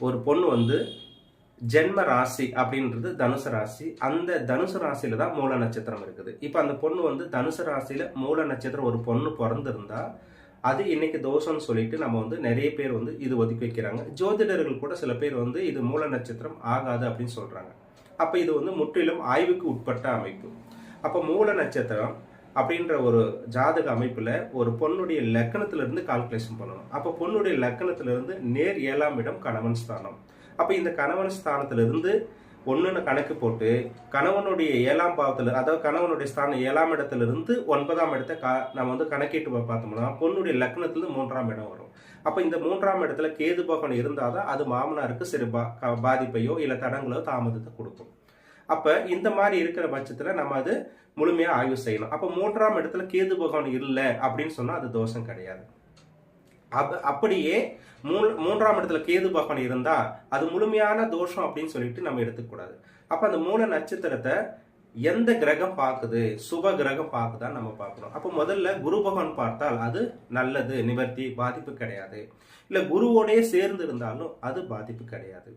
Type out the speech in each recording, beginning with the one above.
ஒரு பொண்ணு வந்து ஜென்ம ராசி அப்படின்றது தனுசு ராசி. அந்த தனுசு ராசியில தான் மூல நட்சத்திரம் இருக்குது. இப்போ அந்த பொண்ணு வந்து தனுசு ராசியில மூல நட்சத்திரம் ஒரு பொண்ணு பிறந்திருந்தா அது இன்னைக்கு தோஷம்னு சொல்லிட்டு நம்ம வந்து நிறைய பேர் வந்து இது ஒதுக்கி வைக்கிறாங்க. ஜோதிடர்கள் கூட சில பேர் வந்து இது மூல நட்சத்திரம் ஆகாது அப்படின்னு சொல்றாங்க. அப்ப இது வந்து முற்றிலும் ஆய்வுக்கு உட்பட்ட அமைப்பு. அப்ப மூல நட்சத்திரம் அப்படின்ற ஒரு ஜாதக அமைப்புல ஒரு பொண்ணுடைய லக்கணத்துல இருந்து கால்குலேஷன் பண்ணணும். அப்ப பொண்ணுடைய லக்கணத்துல இருந்து நேர் 7ஆம் இடம் கணவன் ஸ்தானம். அப்ப இந்த கணவன் ஸ்தானத்துல இருந்து ஒன்றுன்னு கணக்கு போட்டு கணவனுடைய 7ஆம் பாவத்தில், அதாவது கணவனுடைய ஸ்தானம் 7ஆம் இடத்துல இருந்து 9ஆம் இடத்தை நம்ம வந்து கணக்கிட்டு பார்த்தோம்னா பொண்ணுடைய லக்னத்திலிருந்து 3ஆம் இடம் வரும். அப்போ இந்த 3ஆம் இடத்துல கேது பகவான் இருந்தாதான் அது மாமனாருக்கு சிறு பாதிப்பையோ இல்லை தடங்களோ தாமதத்தை கொடுக்கும். அப்போ இந்த மாதிரி இருக்கிற பட்சத்தில் நம்ம அது முழுமையாக ஆய்வு செய்யணும். அப்போ 3ஆம் இடத்துல கேது பகவான் இல்லை அப்படின்னு சொன்னால் அது தோஷம் கிடையாது. அப்படியே 3ஆம் இடத்துல கேது பகவான் இருந்தா அது முழுமையான தோஷம் அப்படின்னு சொல்லிட்டு நம்ம எடுத்துக்கூடாது. அப்ப அந்த மூல நட்சத்திரத்தை எந்த கிரகம் பார்க்குது, சுப கிரகம் பார்க்குதான் நம்ம பார்க்கணும். அப்போ முதல்ல குரு பகவான் பார்த்தால் அது நல்லது, நிவர்த்தி, பாதிப்பு கிடையாது. இல்ல குருவோடே சேர்ந்து இருந்தாலும் அது பாதிப்பு கிடையாது.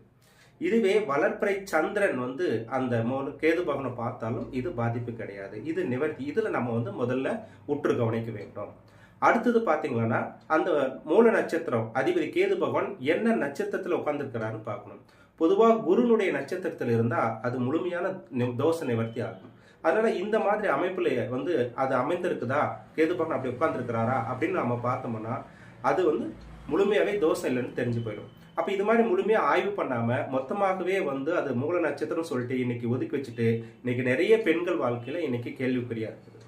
இதுவே வளர்ப்பிறை சந்திரன் வந்து அந்த கேது பகவானை பார்த்தாலும் இது பாதிப்பு கிடையாது, இது நிவர்த்தி. இதுல நம்ம வந்து முதல்ல உற்று கவனிக்க வேண்டும். அடுத்தது பாத்தீங்கன்னா அந்த மூல நட்சத்திரம் அதிபதி கேது பகவான் என்ன நட்சத்திரத்துல உட்கார்ந்துருக்கிறான்னு பார்க்கணும். பொதுவா குருனுடைய நட்சத்திரத்துல இருந்தா அது முழுமையான தோஷ நிவர்த்தி ஆகும். அதனால இந்த மாதிரி அமைப்புல வந்து அது அமைந்திருக்குதா, கேது பகவான் அப்படி உட்கார்ந்துருக்கிறாரா அப்படின்னு நம்ம பார்த்தோம்னா அது வந்து முழுமையாவே தோஷம் இல்லைன்னு தெரிஞ்சு போயிடும். அப்ப இது மாதிரி முழுமையா ஆய்வு பண்ணாம மொத்தமாகவே வந்து அது மூல நட்சத்திரம் சொல்லிட்டு இன்னைக்கு ஒதுக்கி வச்சுட்டு இன்னைக்கு நிறைய பெண்கள் வாழ்க்கையில இன்னைக்கு கேள்விக்குறியா இருக்குது.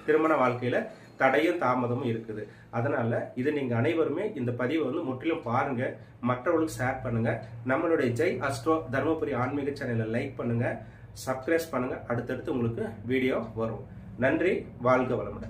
திருமண வாழ்க்கையில தடையும் தாமதமும் இருக்குது. அதனால இது நீங்க அனைவருமே இந்த பதிவை வந்து முற்றிலும் பாருங்க, மற்றவர்களுக்கு ஷேர் பண்ணுங்க. நம்மளுடைய ஜெய் அஸ்ட்ரோ தர்மபுரி ஆன்மீக சேனலை லைக் பண்ணுங்க, சப்ஸ்கிரைப் பண்ணுங்க. அடுத்தடுத்து உங்களுக்கு வீடியோ வரும். நன்றி, வாழ்க வளமுடன்.